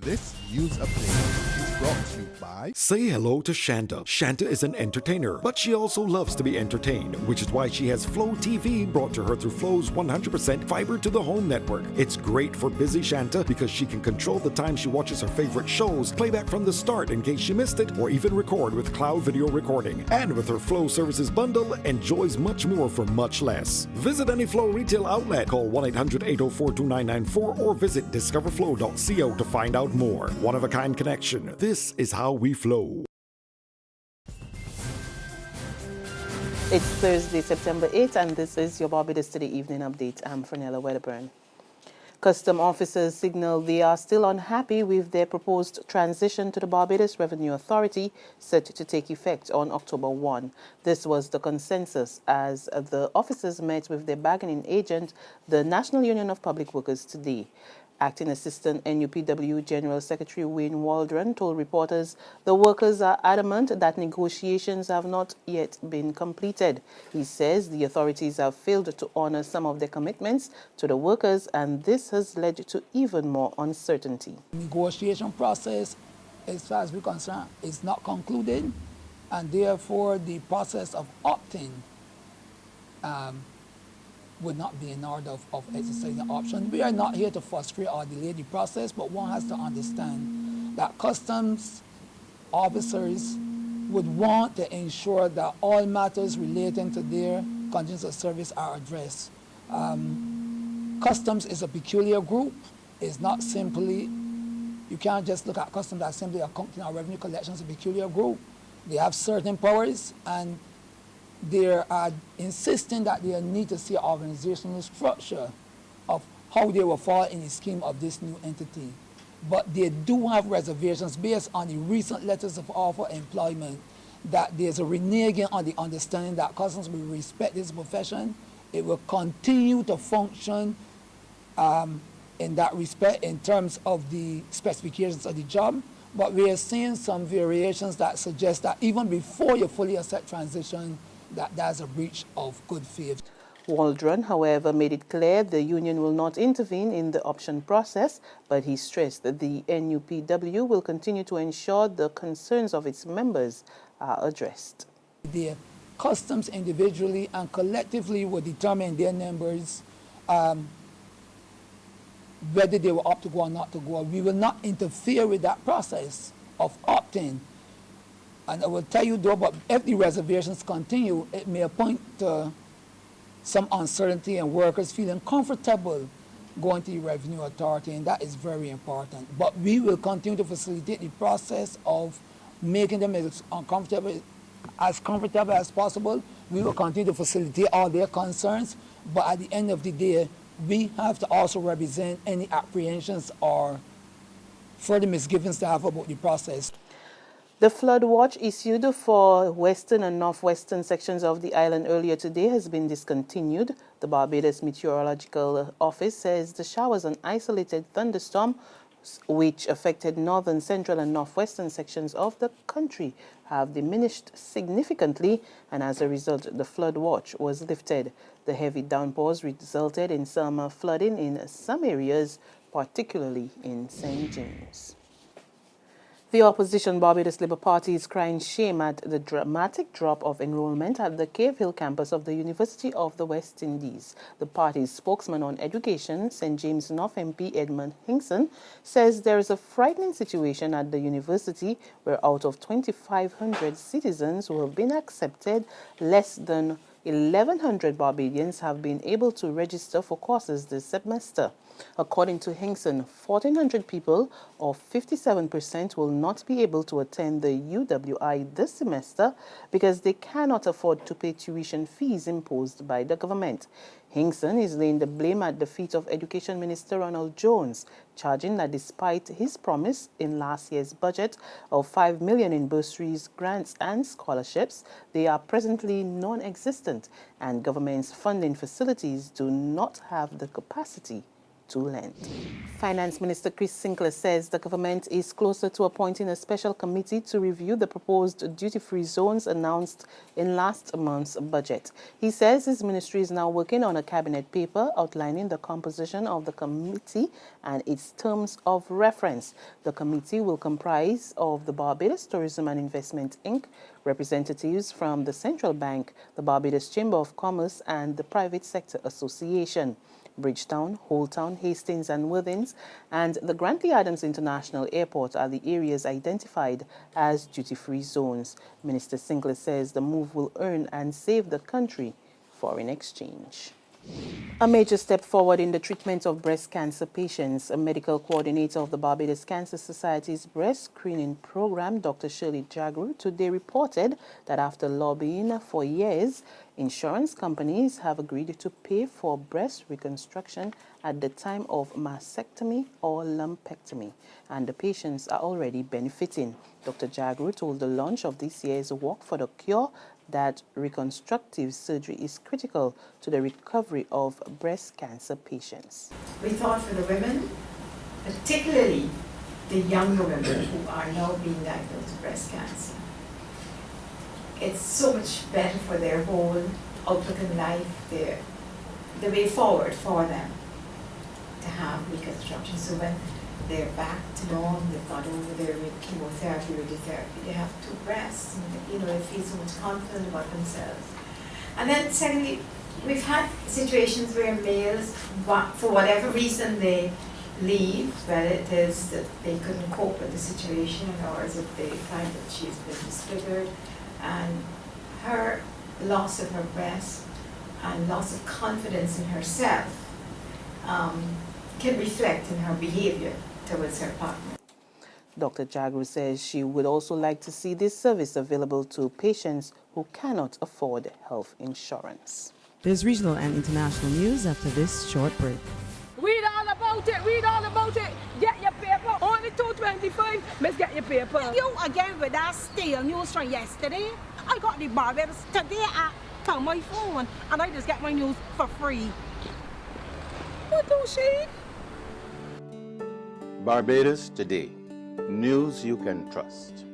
This news update is brought to you by... Say hello to Shanta. Shanta is an entertainer, but she also loves to be entertained, which is why she has Flow TV brought to her through Flow's 100% fiber to the home network. It's great for busy Shanta because she can control the time she watches her favorite shows, play back from the start in case she missed it, or even record with cloud video recording. And with her Flow services bundle, enjoys much more for much less. Visit any Flow retail outlet, call 1-800-804-2994, or visit discoverflow.co to find out more. One-of-a-kind connection. This is how we flow. It's Thursday, September 8th, and this is your Barbados Today Evening Update. I'm Fernella Wedderburn. Custom officers signal they are still unhappy with their proposed transition to the Barbados Revenue Authority set to take effect on October 1. This was the consensus as the officers met with their bargaining agent, the National Union of Public Workers, today. Acting Assistant NUPW General Secretary Wayne Waldron told reporters the workers are adamant that negotiations have not yet been completed. He says the authorities have failed to honor some of their commitments to the workers, and this has led to even more uncertainty. Negotiation process, as far as we're concerned, is not concluded, and therefore the process of opting would not be in order of exercising the option. We are not here to frustrate or delay the process, but one has to understand that customs officers would want to ensure that all matters relating to their conditions of service are addressed. Customs is a peculiar group. It's not simply, you can't just look at customs as simply accounting or revenue collection. It's a peculiar group. They have certain powers, and they are insisting that they need to see an organizational structure of how they will fall in the scheme of this new entity. But they do have reservations based on the recent letters of offer employment that there's a reneging on the understanding that customs will respect this profession. It will continue to function in that respect in terms of the specifications of the job. But we are seeing some variations that suggest that even before you fully accept transition, that there's a breach of good faith. Waldron, however, made it clear the union will not intervene in the option process, but he stressed that the NUPW will continue to ensure the concerns of its members are addressed. The customs individually and collectively will determine their members whether they will opt to go or not to go. We will not interfere with that process of opting. And I will tell you though, but if the reservations continue, it may point to some uncertainty and workers feeling comfortable going to the Revenue Authority, and that is very important. But we will continue to facilitate the process of making them as comfortable as possible. We will continue to facilitate all their concerns, but at the end of the day, we have to also represent any apprehensions or further misgivings they have about the process. The flood watch issued for western and northwestern sections of the island earlier today has been discontinued. The Barbados Meteorological Office says the showers and isolated thunderstorm which affected northern, central and northwestern sections of the country have diminished significantly, and as a result the flood watch was lifted. The heavy downpours resulted in some flooding in some areas, particularly in St. James. The opposition Barbados Labour Party is crying shame at the dramatic drop of enrollment at the Cave Hill campus of the University of the West Indies. The party's spokesman on education, St. James North MP Edmund Hinkson, says there is a frightening situation at the university where out of 2,500 citizens who have been accepted, less than 1,100 Barbadians have been able to register for courses this semester. According to Hinkson, 1,400 people, or 57%, will not be able to attend the UWI this semester because they cannot afford to pay tuition fees imposed by the government. Hinkson is laying the blame at the feet of Education Minister Ronald Jones, charging that despite his promise in last year's budget of $5 million in bursaries, grants and scholarships, they are presently non-existent, and government's funding facilities do not have the capacity to lend. Finance Minister Chris Sinclair says the government is closer to appointing a special committee to review the proposed duty-free zones announced in last month's budget. He says his ministry is now working on a cabinet paper outlining the composition of the committee and its terms of reference. The committee will comprise of the Barbados Tourism and Investment Inc., representatives from the Central Bank, the Barbados Chamber of Commerce, and the Private Sector Association. Bridgetown, Holetown, Hastings and Worthings, and the Grantley Adams International Airport are the areas identified as duty-free zones. Minister Sinclair says the move will earn and save the country foreign exchange. A major step forward in the treatment of breast cancer patients. A medical coordinator of the Barbados Cancer Society's breast screening program, Dr. Shirley Jagru, today reported that after lobbying for years, insurance companies have agreed to pay for breast reconstruction at the time of mastectomy or lumpectomy, and the patients are already benefiting. Dr. Jagru told the launch of this year's Walk for the Cure that reconstructive surgery is critical to the recovery of breast cancer patients. We thought for the women, particularly the younger women who are now being diagnosed with breast cancer, it's so much better for their whole outlook in life, the way forward for them to have reconstruction. So when they're back to normal, they've got over their chemotherapy, radiotherapy, they have two breasts, and they feel so much confident about themselves. And then secondly, we've had situations where males, for whatever reason, they leave, whether it is that they couldn't cope with the situation, or is it they find that she's been disfigured, and her loss of her breast and loss of confidence in herself can reflect in her behavior towards her partner. Dr. Jagru says she would also like to see this service available to patients who cannot afford health insurance. There's regional and international news after this short break. Read all about it, read all about it. Get your paper. Only $2.25. Let's get your paper. You again with that stale news from yesterday. I got the Barbados today on my phone, and I just get my news for free. What do she? Barbados Today. News you can trust.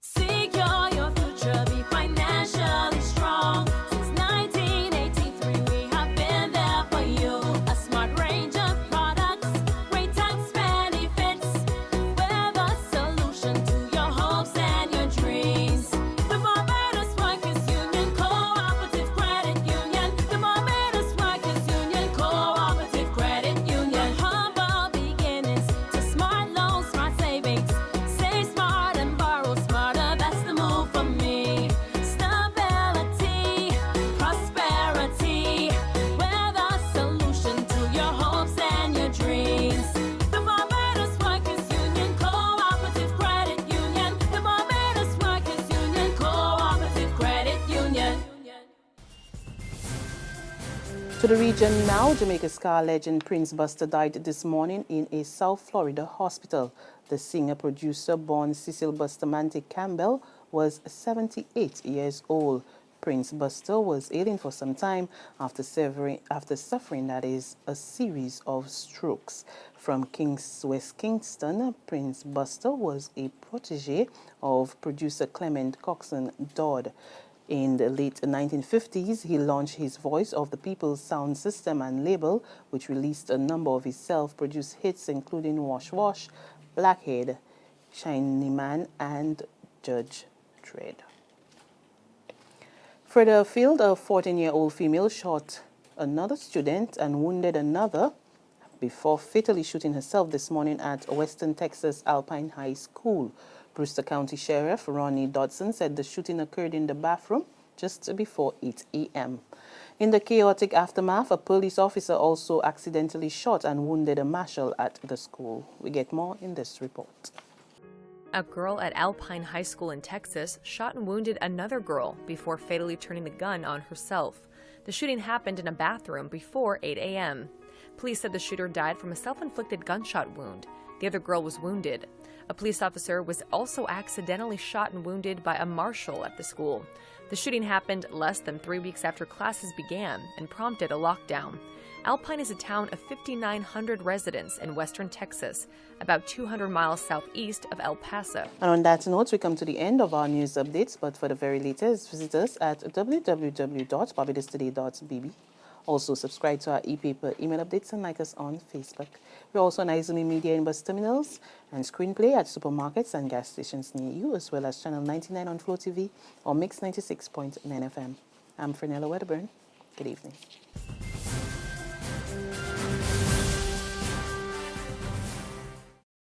Secure your future, be financially strong. Since 1983, we have been there for you. A smart range of products, great tax benefits. We're the solution to your hopes and your dreams. The Barbados Workers Union Cooperative Credit Union. The Barbados Workers Union Cooperative Credit Union. Humble beginnings to smart loans, smart savings. Save smart and borrow smarter. That's the move for me. Stability, prosperity. We're the solution to your hopes and your dreams. The Barbados Workers Union Cooperative Credit Union. The Barbados Workers Union Cooperative Credit Union. To the region now, Jamaica ska legend Prince Buster died this morning in a South Florida hospital. The singer-producer born Cecil Bustamante Campbell was 78 years old. Prince Buster was ailing for some time after suffering a series of strokes. From West Kingston, Prince Buster was a protege of producer Clement Coxon Dodd. In the late 1950s, he launched his Voice of the People's sound system and label, which released a number of his self-produced hits, including Wash Wash, Blackhead, Shiny Man, and Judge Dredd. Further afield, a 14-year-old female shot another student and wounded another before fatally shooting herself this morning at Western Texas Alpine High School. Brewster County Sheriff Ronnie Dodson said the shooting occurred in the bathroom just before 8 a.m. In the chaotic aftermath, a police officer also accidentally shot and wounded a marshal at the school. We get more in this report. A girl at Alpine High School in Texas shot and wounded another girl before fatally turning the gun on herself. The shooting happened in a bathroom before 8 a.m. Police said the shooter died from a self-inflicted gunshot wound. The other girl was wounded. A police officer was also accidentally shot and wounded by a marshal at the school. The shooting happened less than 3 weeks after classes began and prompted a lockdown. Alpine is a town of 5,900 residents in western Texas, about 200 miles southeast of El Paso. And on that note, we come to the end of our news updates, but for the very latest, visit us at www.barbadostoday.bb. Also, subscribe to our e-paper email updates and like us on Facebook. We're also on Izumi Media in bus terminals and screenplay at supermarkets and gas stations near you, as well as Channel 99 on Flow TV or Mix 96.9 FM. I'm Fernella Wedderburn. Good evening.